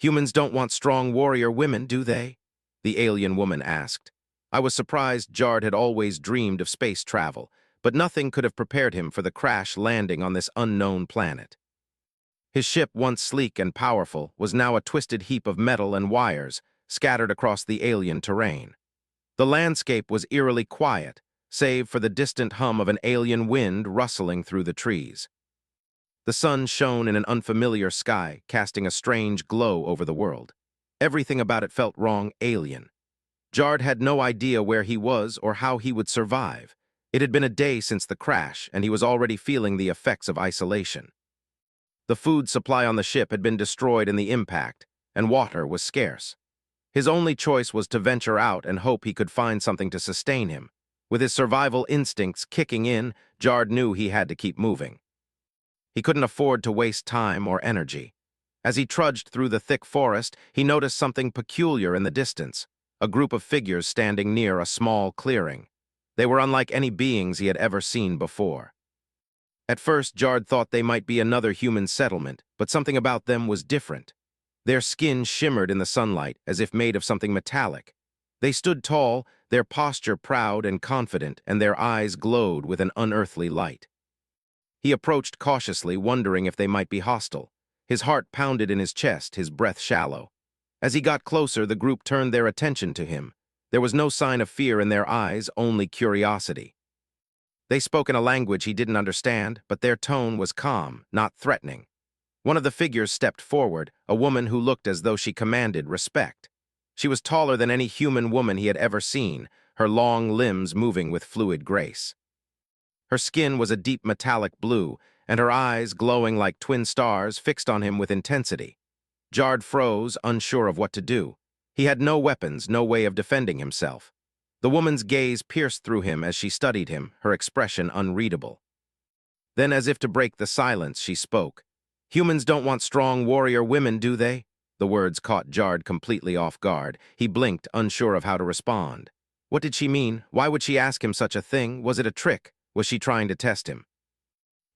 Humans don't want strong warrior women, do they? The alien woman asked. I was surprised. Jard had always dreamed of space travel, but nothing could have prepared him for the crash landing on this unknown planet. His ship, once sleek and powerful, was now a twisted heap of metal and wires scattered across the alien terrain. The landscape was eerily quiet, save for the distant hum of an alien wind rustling through the trees. The sun shone in an unfamiliar sky, casting a strange glow over the world. Everything about it felt wrong, alien. Jard had no idea where he was or how he would survive. It had been a day since the crash, and he was already feeling the effects of isolation. The food supply on the ship had been destroyed in the impact, and water was scarce. His only choice was to venture out and hope he could find something to sustain him. With his survival instincts kicking in, Jard knew he had to keep moving. He couldn't afford to waste time or energy. As he trudged through the thick forest, he noticed something peculiar in the distance, a group of figures standing near a small clearing. They were unlike any beings he had ever seen before. At first, Jard thought they might be another human settlement, but something about them was different. Their skin shimmered in the sunlight as if made of something metallic. They stood tall, their posture proud and confident, and their eyes glowed with an unearthly light. He approached cautiously, wondering if they might be hostile. His heart pounded in his chest, his breath shallow. As he got closer, the group turned their attention to him. There was no sign of fear in their eyes, only curiosity. They spoke in a language he didn't understand, but their tone was calm, not threatening. One of the figures stepped forward, a woman who looked as though she commanded respect. She was taller than any human woman he had ever seen, her long limbs moving with fluid grace. Her skin was a deep metallic blue, and her eyes, glowing like twin stars, fixed on him with intensity. Jard froze, unsure of what to do. He had no weapons, no way of defending himself. The woman's gaze pierced through him as she studied him, her expression unreadable. Then, as if to break the silence, she spoke. Humans don't want strong warrior women, do they? The words caught Jard completely off guard. He blinked, unsure of how to respond. What did she mean? Why would she ask him such a thing? Was it a trick? Was she trying to test him?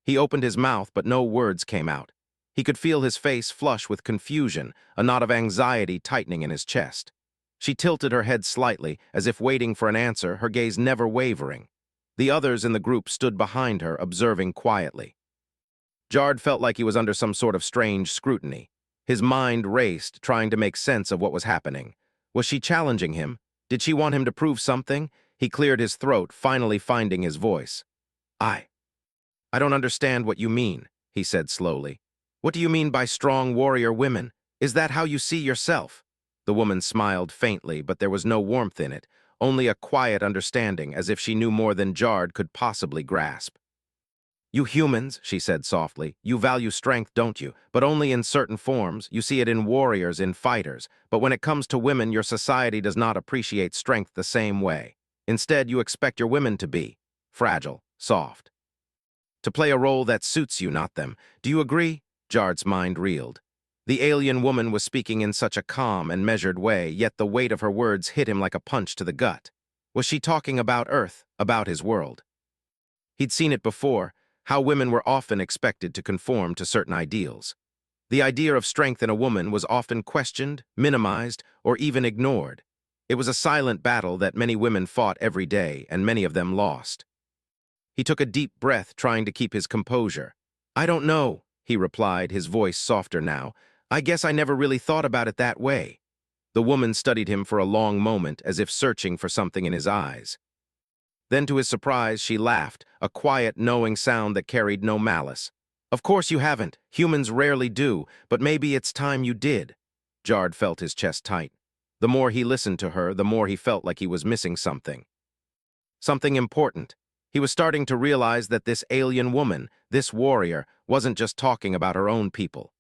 He opened his mouth, but no words came out. He could feel his face flush with confusion, a knot of anxiety tightening in his chest. She tilted her head slightly, as if waiting for an answer, her gaze never wavering. The others in the group stood behind her, observing quietly. Jard felt like he was under some sort of strange scrutiny. His mind raced, trying to make sense of what was happening. Was she challenging him? Did she want him to prove something? He cleared his throat, finally finding his voice. I don't understand what you mean, he said slowly. What do you mean by strong warrior women? Is that how you see yourself? The woman smiled faintly, but there was no warmth in it, only a quiet understanding, as if she knew more than Jard could possibly grasp. You humans, she said softly, you value strength, don't you? But only in certain forms. You see it in warriors, in fighters. But when it comes to women, your society does not appreciate strength the same way. Instead, you expect your women to be fragile, soft. To play a role that suits you, not them. Do you agree? Jard's mind reeled. The alien woman was speaking in such a calm and measured way, yet the weight of her words hit him like a punch to the gut. Was she talking about Earth, about his world? He'd seen it before, how women were often expected to conform to certain ideals. The idea of strength in a woman was often questioned, minimized, or even ignored. It was a silent battle that many women fought every day, and many of them lost. He took a deep breath, trying to keep his composure. I don't know, he replied, his voice softer now. I guess I never really thought about it that way. The woman studied him for a long moment, as if searching for something in his eyes. Then, to his surprise, she laughed, a quiet, knowing sound that carried no malice. Of course you haven't. Humans rarely do, but maybe it's time you did. Jard felt his chest tight. The more he listened to her, the more he felt like he was missing something. Something important. He was starting to realize that this alien woman, this warrior, wasn't just talking about her own people.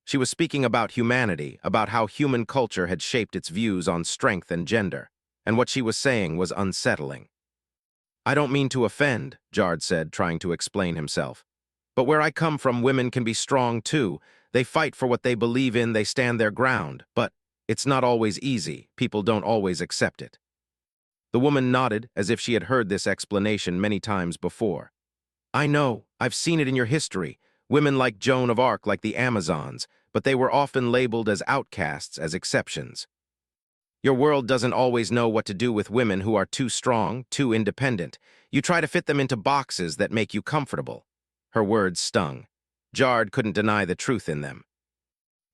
She was speaking about humanity, about how human culture had shaped its views on strength and gender, and what she was saying was unsettling. I don't mean to offend, Jard said, trying to explain himself. But where I come from, women can be strong too. They fight for what they believe in, they stand their ground. But it's not always easy. People don't always accept it. The woman nodded, as if she had heard this explanation many times before. I know. I've seen it in your history. Women like Joan of Arc, like the Amazons. but they were often labeled as outcasts, as exceptions. Your world doesn't always know what to do with women who are too strong, too independent. You try to fit them into boxes that make you comfortable. Her words stung. Jard couldn't deny the truth in them.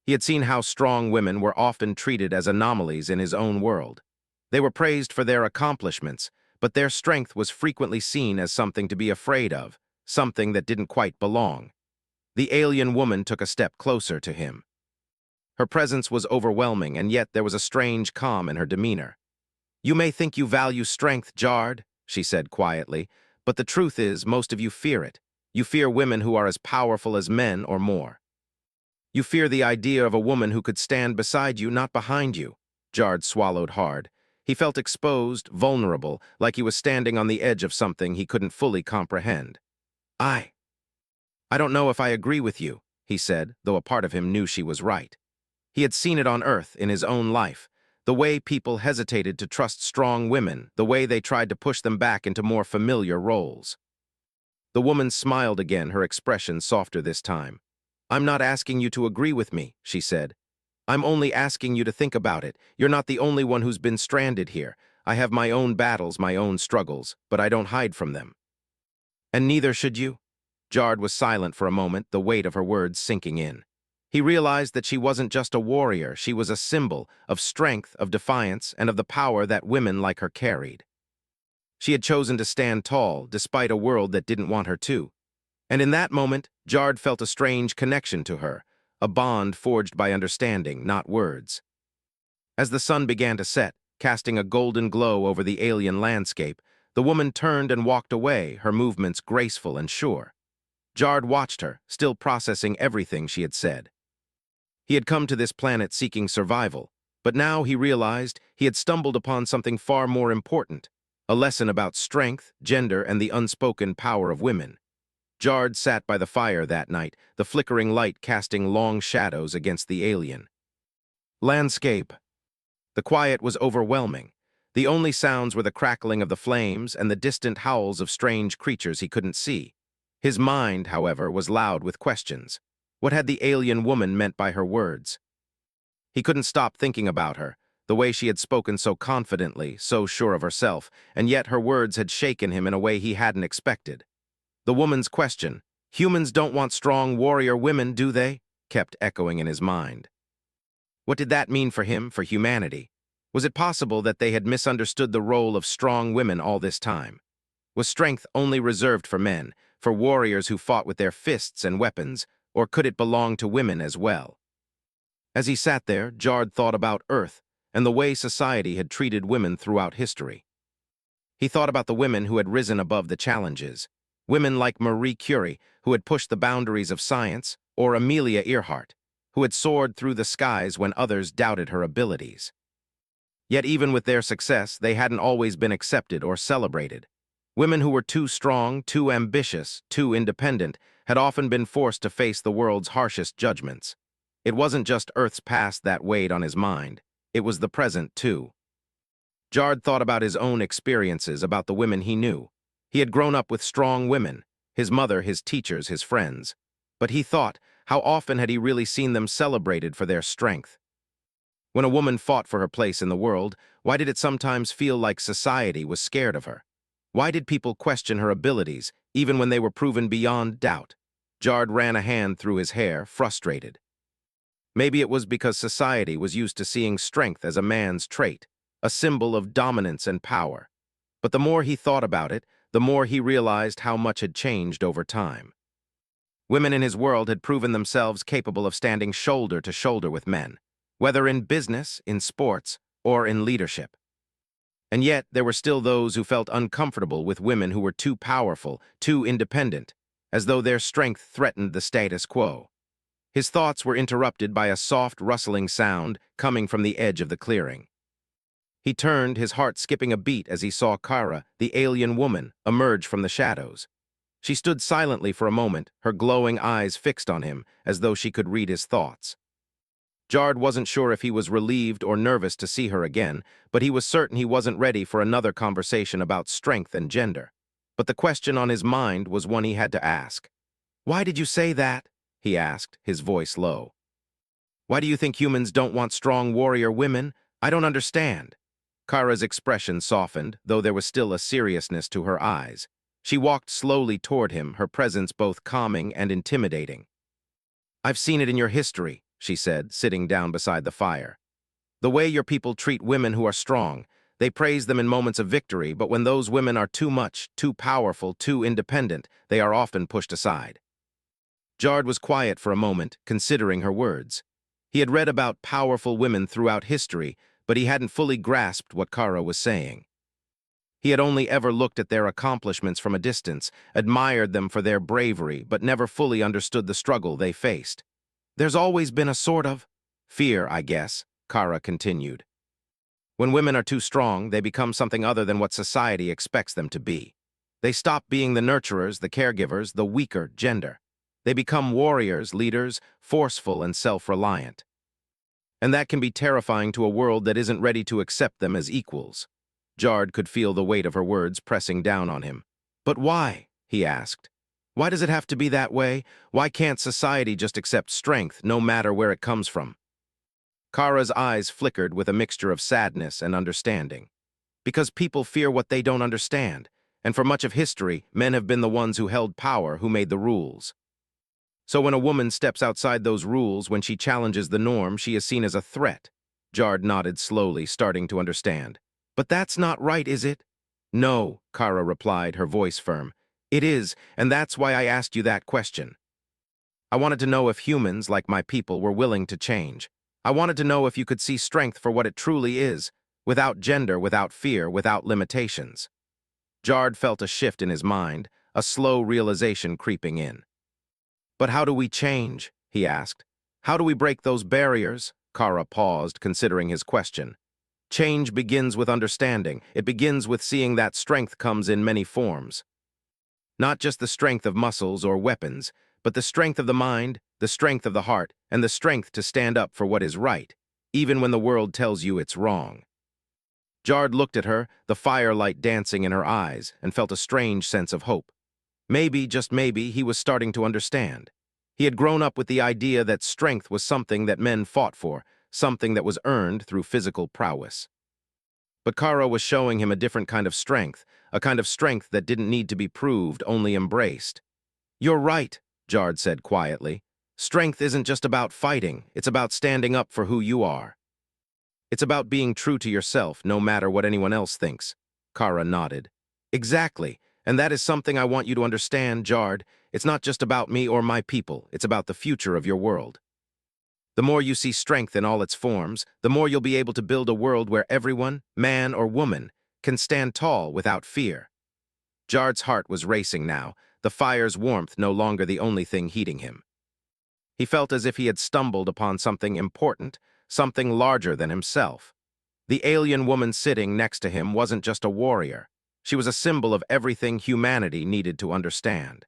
He had seen how strong women were often treated as anomalies in his own world. They were praised for their accomplishments, but their strength was frequently seen as something to be afraid of, something that didn't quite belong. The alien woman took a step closer to him. Her presence was overwhelming, and yet there was a strange calm in her demeanor. "You may think you value strength, Jard," she said quietly, "but the truth is most of you fear it. You fear women who are as powerful as men or more. You fear the idea of a woman who could stand beside you, not behind you." Jard swallowed hard. He felt exposed, vulnerable, like he was standing on the edge of something he couldn't fully comprehend. I don't know if I agree with you," he said, though a part of him knew she was right. He had seen it on Earth in his own life, the way people hesitated to trust strong women, the way they tried to push them back into more familiar roles. The woman smiled again, her expression softer this time. "I'm not asking you to agree with me," she said. "I'm only asking you to think about it. You're not the only one who's been stranded here. I have my own battles, my own struggles, but I don't hide from them." "And neither should you?" Jard was silent for a moment, the weight of her words sinking in. He realized that she wasn't just a warrior, she was a symbol of strength, of defiance, and of the power that women like her carried. She had chosen to stand tall, despite a world that didn't want her to. And in that moment, Jard felt a strange connection to her, a bond forged by understanding, not words. As the sun began to set, casting a golden glow over the alien landscape, the woman turned and walked away, her movements graceful and sure. Jard watched her, still processing everything she had said. He had come to this planet seeking survival, but now he realized he had stumbled upon something far more important, a lesson about strength, gender, and the unspoken power of women. Jard sat by the fire that night, the flickering light casting long shadows against the alien landscape. The quiet was overwhelming. The only sounds were the crackling of the flames and the distant howls of strange creatures he couldn't see. His mind, however, was loud with questions. What had the alien woman meant by her words? He couldn't stop thinking about her, the way she had spoken so confidently, so sure of herself, and yet her words had shaken him in a way he hadn't expected. The woman's question, "Humans don't want strong warrior women, do they?" kept echoing in his mind. What did that mean for him, for humanity? Was it possible that they had misunderstood the role of strong women all this time? Was strength only reserved for men, for warriors who fought with their fists and weapons, or could it belong to women as well? As he sat there, Jard thought about Earth and the way society had treated women throughout history. He thought about the women who had risen above the challenges, women like Marie Curie, who had pushed the boundaries of science, or Amelia Earhart, who had soared through the skies when others doubted her abilities. Yet even with their success, they hadn't always been accepted or celebrated. Women who were too strong, too ambitious, too independent had often been forced to face the world's harshest judgments. It wasn't just Earth's past that weighed on his mind. It was the present, too. Jard thought about his own experiences, about the women he knew. He had grown up with strong women, his mother, his teachers, his friends. But he thought, how often had he really seen them celebrated for their strength? When a woman fought for her place in the world, why did it sometimes feel like society was scared of her? Why did people question her abilities, even when they were proven beyond doubt? Jard ran a hand through his hair, frustrated. Maybe it was because society was used to seeing strength as a man's trait, a symbol of dominance and power. But the more he thought about it, the more he realized how much had changed over time. Women in his world had proven themselves capable of standing shoulder to shoulder with men, whether in business, in sports, or in leadership. And yet, there were still those who felt uncomfortable with women who were too powerful, too independent, as though their strength threatened the status quo. His thoughts were interrupted by a soft, rustling sound coming from the edge of the clearing. He turned, his heart skipping a beat as he saw Kara, the alien woman, emerge from the shadows. She stood silently for a moment, her glowing eyes fixed on him, as though she could read his thoughts. Jard wasn't sure if he was relieved or nervous to see her again, but he was certain he wasn't ready for another conversation about strength and gender. But the question on his mind was one he had to ask. "Why did you say that?" he asked, his voice low. Why do you think humans don't want strong warrior women? I don't understand. Kara's expression softened, though there was still a seriousness to her eyes. She walked slowly toward him, her presence both calming and intimidating. I've seen it in your history, she said, sitting down beside the fire. The way your people treat women who are strong, they praise them in moments of victory, but when those women are too much, too powerful, too independent, they are often pushed aside. Jard was quiet for a moment, considering her words. He had read about powerful women throughout history, but he hadn't fully grasped what Kara was saying. He had only ever looked at their accomplishments from a distance, admired them for their bravery, but never fully understood the struggle they faced. There's always been a sort of fear, I guess, Kara continued. When women are too strong, they become something other than what society expects them to be. They stop being the nurturers, the caregivers, the weaker gender. They become warriors, leaders, forceful and self-reliant. And that can be terrifying to a world that isn't ready to accept them as equals. Jard could feel the weight of her words pressing down on him. But why? He asked. Why does it have to be that way? Why can't society just accept strength, no matter where it comes from? Kara's eyes flickered with a mixture of sadness and understanding. Because people fear what they don't understand, and for much of history, men have been the ones who held power, who made the rules. So when a woman steps outside those rules, when she challenges the norm, she is seen as a threat. Jard nodded slowly, starting to understand. But that's not right, is it? No, Kara replied, her voice firm. It is, and that's why I asked you that question. I wanted to know if humans, like my people, were willing to change. I wanted to know if you could see strength for what it truly is, without gender, without fear, without limitations. Jard felt a shift in his mind, a slow realization creeping in. But how do we change? He asked. How do we break those barriers? Kara paused, considering his question. Change begins with understanding. It begins with seeing that strength comes in many forms. Not just the strength of muscles or weapons, but the strength of the mind, the strength of the heart, and the strength to stand up for what is right, even when the world tells you it's wrong. Jard looked at her, the firelight dancing in her eyes, and felt a strange sense of hope. Maybe, just maybe, he was starting to understand. He had grown up with the idea that strength was something that men fought for, something that was earned through physical prowess. But Kara was showing him a different kind of strength, a kind of strength that didn't need to be proved, only embraced. You're right, Jard said quietly. Strength isn't just about fighting, it's about standing up for who you are. It's about being true to yourself, no matter what anyone else thinks. Kara nodded. Exactly, and that is something I want you to understand, Jard. It's not just about me or my people, it's about the future of your world. The more you see strength in all its forms, the more you'll be able to build a world where everyone, man or woman, can stand tall without fear. Jard's heart was racing now, the fire's warmth no longer the only thing heating him. He felt as if he had stumbled upon something important, something larger than himself. The alien woman sitting next to him wasn't just a warrior. She was a symbol of everything humanity needed to understand.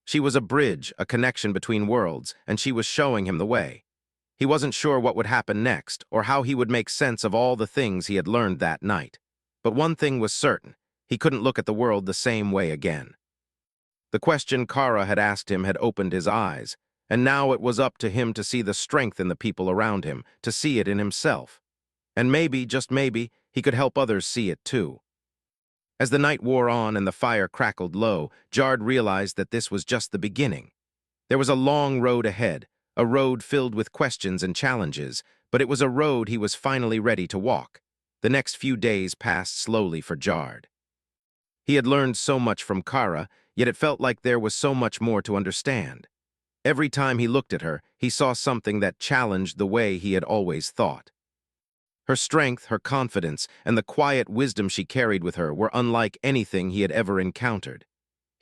She was a bridge, a connection between worlds, and she was showing him the way. He wasn't sure what would happen next, or how he would make sense of all the things he had learned that night. But one thing was certain, he couldn't look at the world the same way again. The question Kara had asked him had opened his eyes, and now it was up to him to see the strength in the people around him, to see it in himself. And maybe, just maybe, he could help others see it too. As the night wore on and the fire crackled low, Jard realized that this was just the beginning. There was a long road ahead, a road filled with questions and challenges, but it was a road he was finally ready to walk. The next few days passed slowly for Jard. He had learned so much from Kara, yet it felt like there was so much more to understand. Every time he looked at her, he saw something that challenged the way he had always thought. Her strength, her confidence, and the quiet wisdom she carried with her were unlike anything he had ever encountered.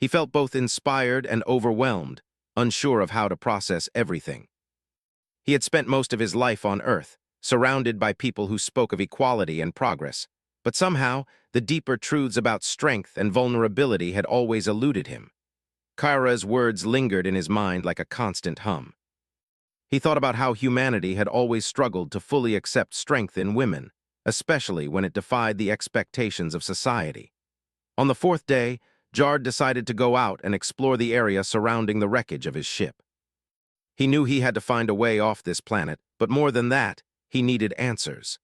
He felt both inspired and overwhelmed, unsure of how to process everything. He had spent most of his life on Earth, surrounded by people who spoke of equality and progress, but somehow the deeper truths about strength and vulnerability had always eluded him. Kara's words lingered in his mind like a constant hum. He thought about how humanity had always struggled to fully accept strength in women, especially when it defied the expectations of society. On the fourth day, Jard decided to go out and explore the area surrounding the wreckage of his ship. He knew he had to find a way off this planet, but more than that, he needed answers.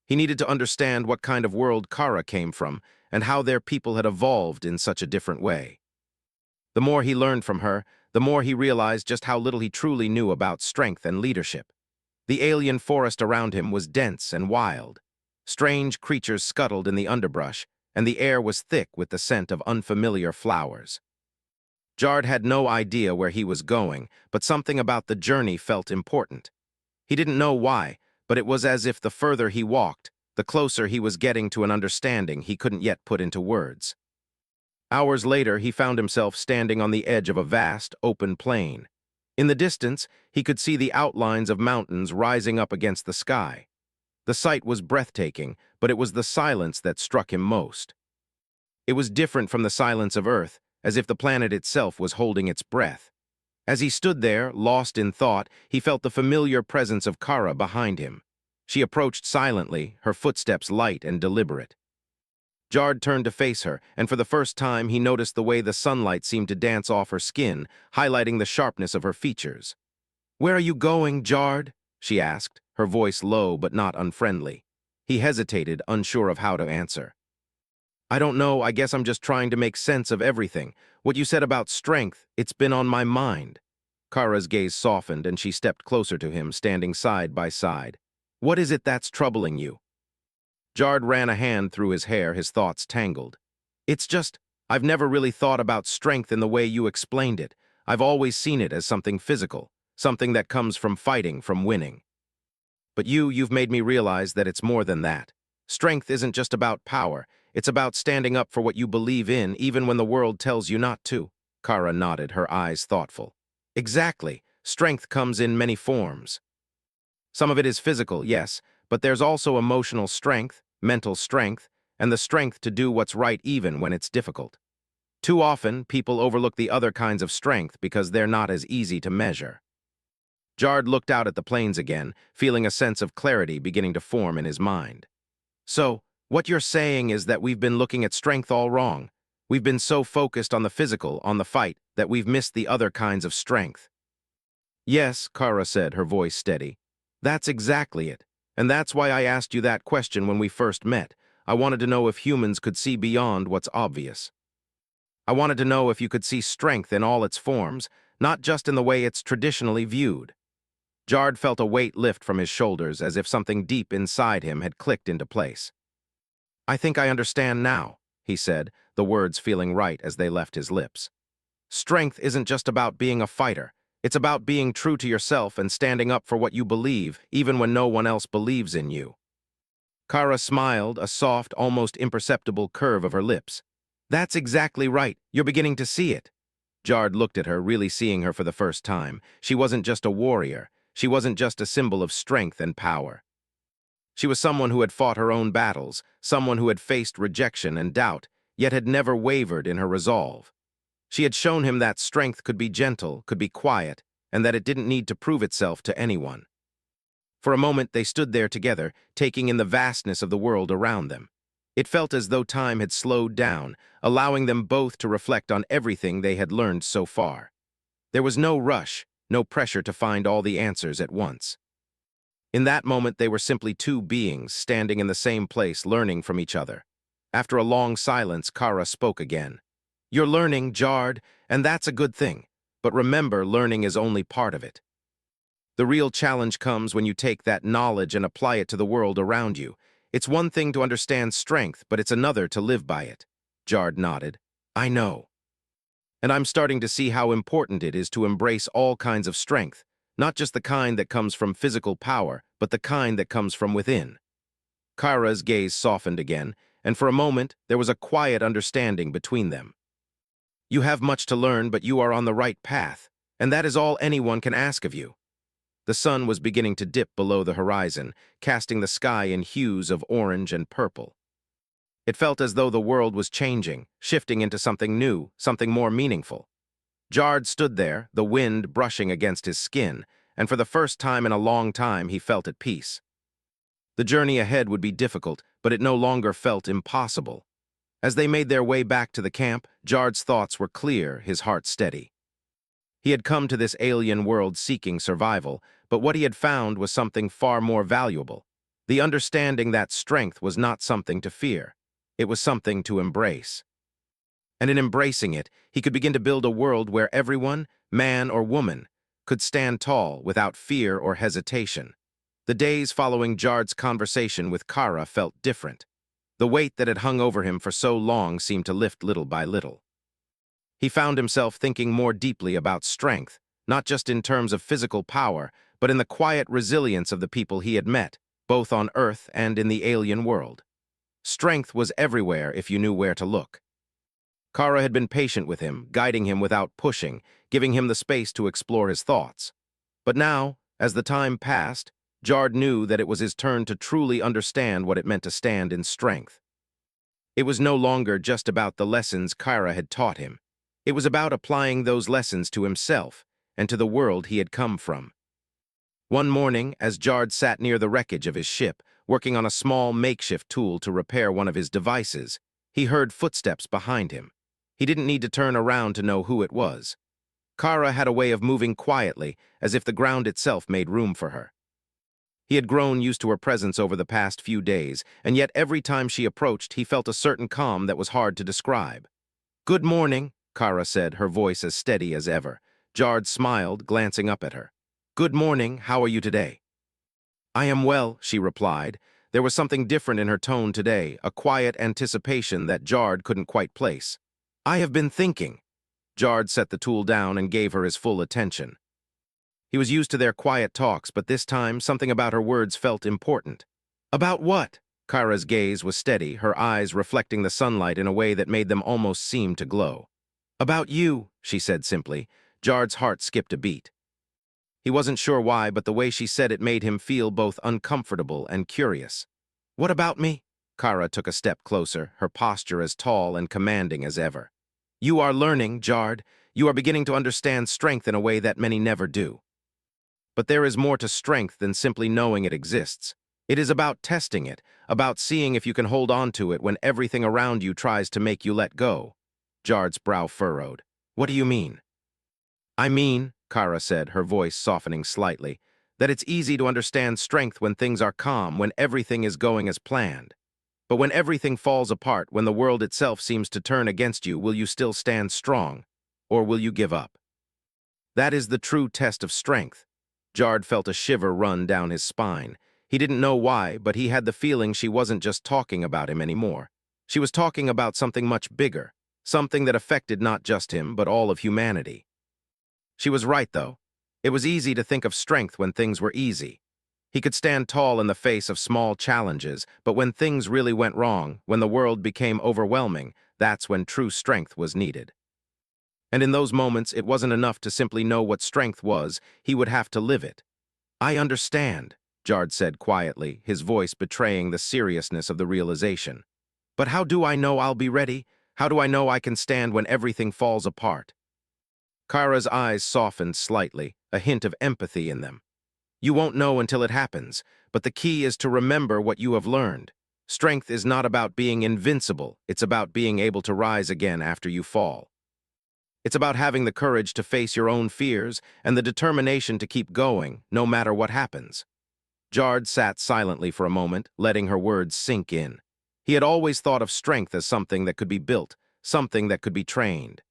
He needed to understand what kind of world Kara came from and how their people had evolved in such a different way. The more he learned from her, the more he realized just how little he truly knew about strength and leadership. The alien forest around him was dense and wild. Strange creatures scuttled in the underbrush, and the air was thick with the scent of unfamiliar flowers. Jard had no idea where he was going, but something about the journey felt important. He didn't know why, but it was as if the further he walked, the closer he was getting to an understanding he couldn't yet put into words. Hours later, he found himself standing on the edge of a vast, open plain. In the distance, he could see the outlines of mountains rising up against the sky. The sight was breathtaking, but it was the silence that struck him most. It was different from the silence of Earth, as if the planet itself was holding its breath. As he stood there, lost in thought, he felt the familiar presence of Kara behind him. She approached silently, her footsteps light and deliberate. Jard turned to face her, and for the first time he noticed the way the sunlight seemed to dance off her skin, highlighting the sharpness of her features. "Where are you going, Jard?" she asked, her voice low but not unfriendly. He hesitated, unsure of how to answer. "I don't know, I guess I'm just trying to make sense of everything. What you said about strength, it's been on my mind." Kara's gaze softened and she stepped closer to him, standing side by side. "What is it that's troubling you?" Jard ran a hand through his hair, his thoughts tangled. "It's just, I've never really thought about strength in the way you explained it. I've always seen it as something physical, something that comes from fighting, from winning. But you've made me realize that it's more than that. Strength isn't just about power. It's about standing up for what you believe in, even when the world tells you not to." Kara nodded, her eyes thoughtful. "Exactly. Strength comes in many forms. Some of it is physical, yes, but there's also emotional strength, mental strength, and the strength to do what's right even when it's difficult. Too often, people overlook the other kinds of strength because they're not as easy to measure." Jard looked out at the plains again, feeling a sense of clarity beginning to form in his mind. "So, what you're saying is that we've been looking at strength all wrong. We've been so focused on the physical, on the fight, that we've missed the other kinds of strength." "Yes," Kara said, her voice steady. "That's exactly it. And that's why I asked you that question when we first met. I wanted to know if humans could see beyond what's obvious. I wanted to know if you could see strength in all its forms, not just in the way it's traditionally viewed." Jard felt a weight lift from his shoulders, as if something deep inside him had clicked into place. "I think I understand now," he said, the words feeling right as they left his lips. "Strength isn't just about being a fighter. It's about being true to yourself and standing up for what you believe, even when no one else believes in you." Kara smiled, a soft, almost imperceptible curve of her lips. "That's exactly right. You're beginning to see it." Jard looked at her, really seeing her for the first time. She wasn't just a warrior. She wasn't just a symbol of strength and power. She was someone who had fought her own battles, someone who had faced rejection and doubt, yet had never wavered in her resolve. She had shown him that strength could be gentle, could be quiet, and that it didn't need to prove itself to anyone. For a moment they stood there together, taking in the vastness of the world around them. It felt as though time had slowed down, allowing them both to reflect on everything they had learned so far. There was no rush, no pressure to find all the answers at once. In that moment, they were simply two beings standing in the same place, learning from each other. After a long silence, Kara spoke again. "You're learning, Jard, and that's a good thing. But remember, learning is only part of it. The real challenge comes when you take that knowledge and apply it to the world around you. It's one thing to understand strength, but it's another to live by it." Jard nodded. "I know. And I'm starting to see how important it is to embrace all kinds of strength, not just the kind that comes from physical power, but the kind that comes from within." Kara's gaze softened again, and for a moment there was a quiet understanding between them. "You have much to learn, but you are on the right path, and that is all anyone can ask of you." The sun was beginning to dip below the horizon, casting the sky in hues of orange and purple. It felt as though the world was changing, shifting into something new, something more meaningful. Jard stood there, the wind brushing against his skin, and for the first time in a long time he felt at peace. The journey ahead would be difficult, but it no longer felt impossible. As they made their way back to the camp, Jard's thoughts were clear, his heart steady. He had come to this alien world seeking survival, but what he had found was something far more valuable. The understanding that strength was not something to fear. It was something to embrace. And in embracing it, he could begin to build a world where everyone, man or woman, could stand tall without fear or hesitation. The days following Jard's conversation with Kara felt different. The weight that had hung over him for so long seemed to lift little by little. He found himself thinking more deeply about strength, not just in terms of physical power, but in the quiet resilience of the people he had met, both on Earth and in the alien world. Strength was everywhere if you knew where to look. Kara had been patient with him, guiding him without pushing, giving him the space to explore his thoughts. But now, as the time passed, Jard knew that it was his turn to truly understand what it meant to stand in strength. It was no longer just about the lessons Kara had taught him. It was about applying those lessons to himself and to the world he had come from. One morning, as Jard sat near the wreckage of his ship, working on a small makeshift tool to repair one of his devices, he heard footsteps behind him. He didn't need to turn around to know who it was. Kara had a way of moving quietly, as if the ground itself made room for her. He had grown used to her presence over the past few days, and yet every time she approached, he felt a certain calm that was hard to describe. "Good morning," Kara said, her voice as steady as ever. Jard smiled, glancing up at her. "Good morning, how are you today?" "I am well," she replied. There was something different in her tone today, a quiet anticipation that Jard couldn't quite place. "I have been thinking." Jard set the tool down and gave her his full attention. He was used to their quiet talks, but this time something about her words felt important. "About what?" Kara's gaze was steady, her eyes reflecting the sunlight in a way that made them almost seem to glow. "About you," she said simply. Jard's heart skipped a beat. He wasn't sure why, but the way she said it made him feel both uncomfortable and curious. "What about me?" Kara took a step closer, her posture as tall and commanding as ever. "You are learning, Jard. You are beginning to understand strength in a way that many never do. But there is more to strength than simply knowing it exists. It is about testing it, about seeing if you can hold on to it when everything around you tries to make you let go." Jard's brow furrowed. "What do you mean?" "I mean," Kara said, her voice softening slightly, "that it's easy to understand strength when things are calm, when everything is going as planned. But when everything falls apart, when the world itself seems to turn against you, will you still stand strong, or will you give up? That is the true test of strength." Jard felt a shiver run down his spine. He didn't know why, but he had the feeling she wasn't just talking about him anymore. She was talking about something much bigger, something that affected not just him, but all of humanity. She was right, though. It was easy to think of strength when things were easy. He could stand tall in the face of small challenges, but when things really went wrong, when the world became overwhelming, that's when true strength was needed. And in those moments, it wasn't enough to simply know what strength was, he would have to live it. "I understand," Jard said quietly, his voice betraying the seriousness of the realization. "But how do I know I'll be ready? How do I know I can stand when everything falls apart?" Kara's eyes softened slightly, a hint of empathy in them. "You won't know until it happens, but the key is to remember what you have learned. Strength is not about being invincible, it's about being able to rise again after you fall. It's about having the courage to face your own fears and the determination to keep going, no matter what happens." Jard sat silently for a moment, letting her words sink in. He had always thought of strength as something that could be built, something that could be trained.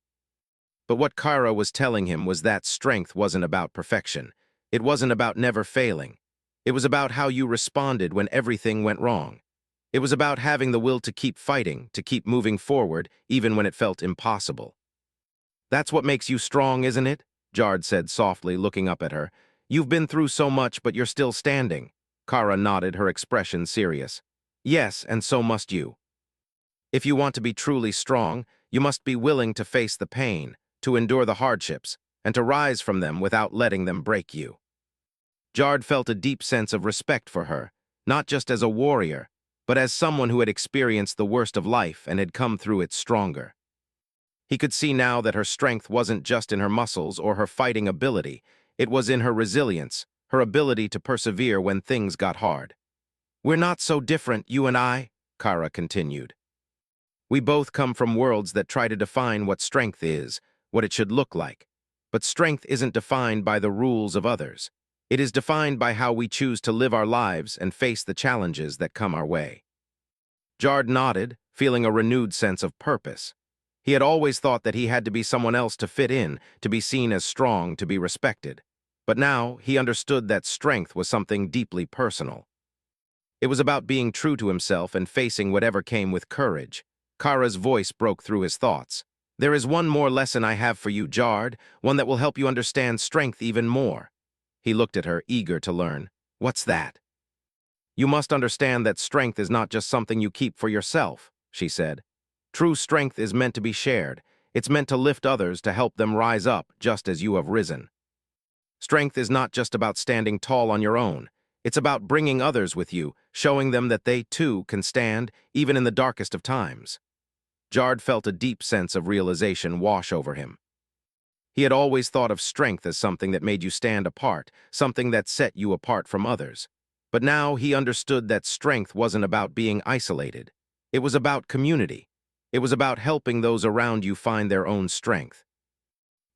But what Kara was telling him was that strength wasn't about perfection. It wasn't about never failing. It was about how you responded when everything went wrong. It was about having the will to keep fighting, to keep moving forward, even when it felt impossible. "That's what makes you strong, isn't it?" Jard said softly, looking up at her. "You've been through so much, but you're still standing." Kara nodded, her expression serious. "Yes, and so must you. If you want to be truly strong, you must be willing to face the pain, to endure the hardships, and to rise from them without letting them break you." Jard felt a deep sense of respect for her, not just as a warrior, but as someone who had experienced the worst of life and had come through it stronger. He could see now that her strength wasn't just in her muscles or her fighting ability, it was in her resilience, her ability to persevere when things got hard. "We're not so different, you and I," Kara continued. "We both come from worlds that try to define what strength is, what it should look like. But strength isn't defined by the rules of others. It is defined by how we choose to live our lives and face the challenges that come our way. Jard nodded, feeling a renewed sense of purpose. He had always thought that he had to be someone else to fit in, to be seen as strong, to be respected. But now he understood that strength was something deeply personal. It was about being true to himself and facing whatever came with courage. Kara's voice broke through his thoughts. There is one more lesson I have for you, Jard, one that will help you understand strength even more. He looked at her, eager to learn. What's that? You must understand that strength is not just something you keep for yourself, she said. True strength is meant to be shared. It's meant to lift others, to help them rise up just as you have risen. Strength is not just about standing tall on your own. It's about bringing others with you, showing them that they, too, can stand, even in the darkest of times. Jard felt a deep sense of realization wash over him. He had always thought of strength as something that made you stand apart, something that set you apart from others. But now he understood that strength wasn't about being isolated. It was about community. It was about helping those around you find their own strength.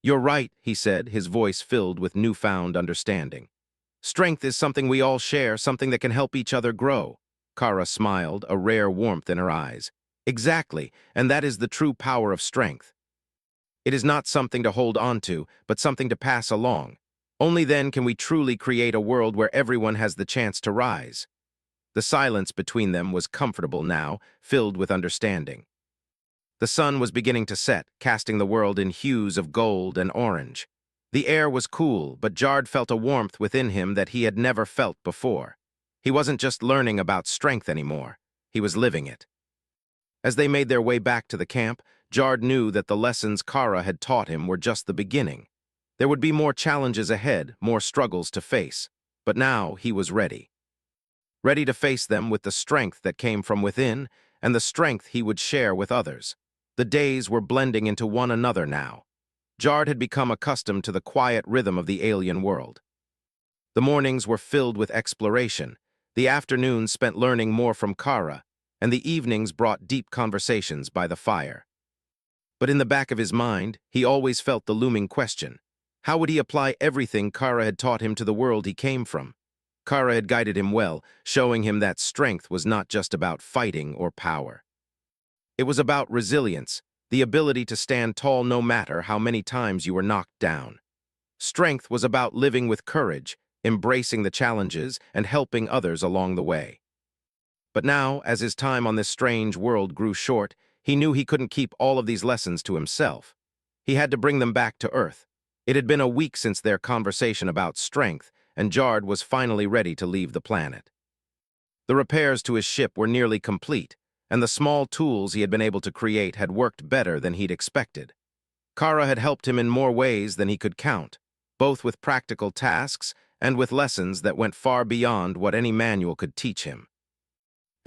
You're right, he said, his voice filled with newfound understanding. Strength is something we all share, something that can help each other grow. Kara smiled, a rare warmth in her eyes. Exactly, and that is the true power of strength. It is not something to hold on to, but something to pass along. Only then can we truly create a world where everyone has the chance to rise. The silence between them was comfortable now, filled with understanding. The sun was beginning to set, casting the world in hues of gold and orange. The air was cool, but Jard felt a warmth within him that he had never felt before. He wasn't just learning about strength anymore. He was living it. As they made their way back to the camp, Jard knew that the lessons Kara had taught him were just the beginning. There would be more challenges ahead, more struggles to face. But now he was ready. Ready to face them with the strength that came from within and the strength he would share with others. The days were blending into one another now. Jard had become accustomed to the quiet rhythm of the alien world. The mornings were filled with exploration, the afternoons spent learning more from Kara, and the evenings brought deep conversations by the fire. But in the back of his mind, he always felt the looming question. How would he apply everything Kara had taught him to the world he came from? Kara had guided him well, showing him that strength was not just about fighting or power. It was about resilience, the ability to stand tall no matter how many times you were knocked down. Strength was about living with courage, embracing the challenges, and helping others along the way. But now, as his time on this strange world grew short, he knew he couldn't keep all of these lessons to himself. He had to bring them back to Earth. It had been a week since their conversation about strength, and Jard was finally ready to leave the planet. The repairs to his ship were nearly complete, and the small tools he had been able to create had worked better than he'd expected. Kara had helped him in more ways than he could count, both with practical tasks and with lessons that went far beyond what any manual could teach him.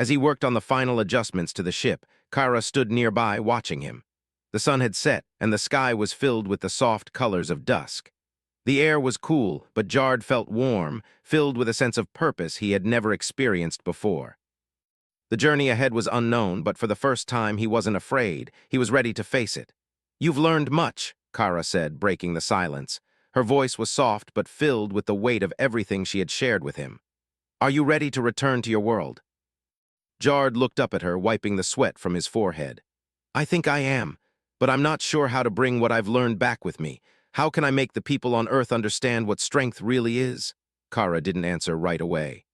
As he worked on the final adjustments to the ship, Kara stood nearby watching him. The sun had set, and the sky was filled with the soft colors of dusk. The air was cool, but Jard felt warm, filled with a sense of purpose he had never experienced before. The journey ahead was unknown, but for the first time he wasn't afraid. He was ready to face it. You've learned much, Kara said, breaking the silence. Her voice was soft but filled with the weight of everything she had shared with him. Are you ready to return to your world? Jard looked up at her, wiping the sweat from his forehead. I think I am, but I'm not sure how to bring what I've learned back with me. How can I make the people on Earth understand what strength really is? Kara didn't answer right away.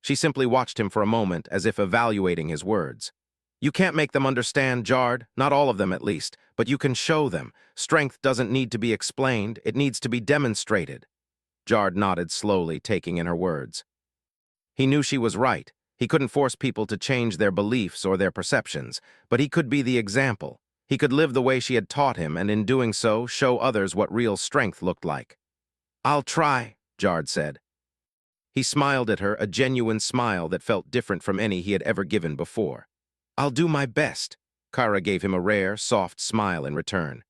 She simply watched him for a moment, as if evaluating his words. You can't make them understand, Jard, not all of them at least, but you can show them. Strength doesn't need to be explained, it needs to be demonstrated. Jard nodded slowly, taking in her words. He knew she was right. He couldn't force people to change their beliefs or their perceptions, but he could be the example. He could live the way she had taught him, and in doing so, show others what real strength looked like. I'll try, Jard said. He smiled at her, a genuine smile that felt different from any he had ever given before. I'll do my best. Kara gave him a rare, soft smile in return.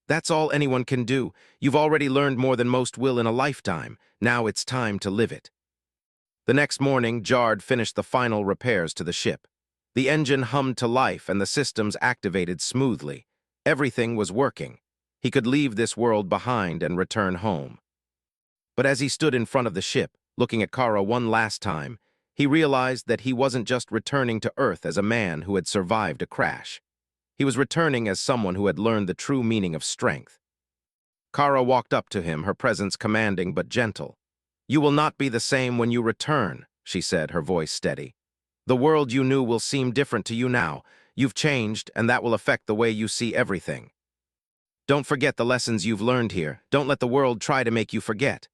That's all anyone can do. You've already learned more than most will in a lifetime. Now it's time to live it. The next morning, Jard finished the final repairs to the ship. The engine hummed to life and the systems activated smoothly. Everything was working. He could leave this world behind and return home. But as he stood in front of the ship, looking at Kara one last time, he realized that he wasn't just returning to Earth as a man who had survived a crash. He was returning as someone who had learned the true meaning of strength. Kara walked up to him, her presence commanding but gentle. "You will not be the same when you return," she said, her voice steady. "The world you knew will seem different to you now. You've changed, and that will affect the way you see everything. Don't forget the lessons you've learned here. Don't let the world try to make you forget."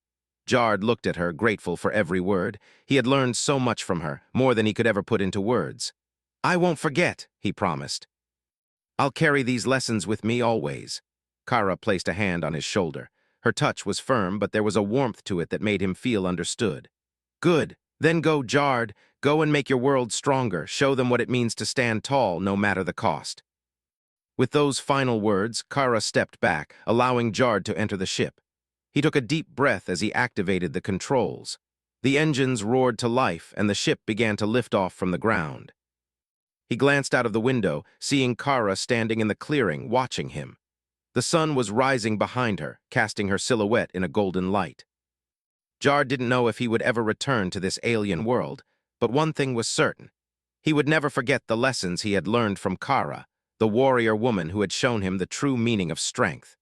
Jard looked at her, grateful for every word. He had learned so much from her, more than he could ever put into words. "I won't forget," he promised. "I'll carry these lessons with me always." Kara placed a hand on his shoulder. Her touch was firm, but there was a warmth to it that made him feel understood. "Good. Then go, Jard. Go and make your world stronger. Show them what it means to stand tall, no matter the cost." With those final words, Kara stepped back, allowing Jard to enter the ship. He took a deep breath as he activated the controls. The engines roared to life, and the ship began to lift off from the ground. He glanced out of the window, seeing Kara standing in the clearing, watching him. The sun was rising behind her, casting her silhouette in a golden light. Jard didn't know if he would ever return to this alien world, but one thing was certain. He would never forget the lessons he had learned from Kara, the warrior woman who had shown him the true meaning of strength.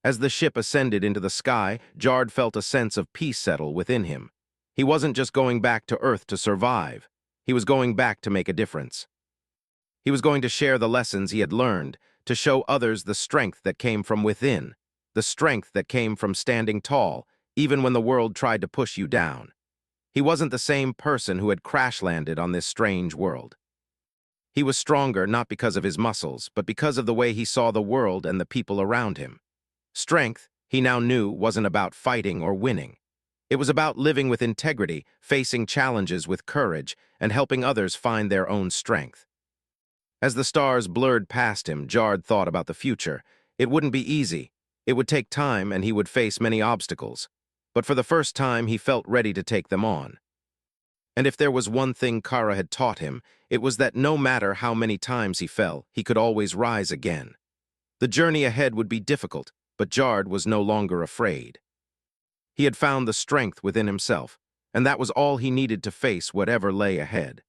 As the ship ascended into the sky, Jard felt a sense of peace settle within him. He wasn't just going back to Earth to survive. He was going back to make a difference. He was going to share the lessons he had learned, to show others the strength that came from within, the strength that came from standing tall, even when the world tried to push you down. He wasn't the same person who had crash-landed on this strange world. He was stronger not because of his muscles, but because of the way he saw the world and the people around him. Strength, he now knew, wasn't about fighting or winning. It was about living with integrity, facing challenges with courage, and helping others find their own strength. As the stars blurred past him, Jard thought about the future. It wouldn't be easy. It would take time, and he would face many obstacles. But for the first time, he felt ready to take them on. And if there was one thing Kara had taught him, it was that no matter how many times he fell, he could always rise again. The journey ahead would be difficult, but Jard was no longer afraid. He had found the strength within himself, and that was all he needed to face whatever lay ahead.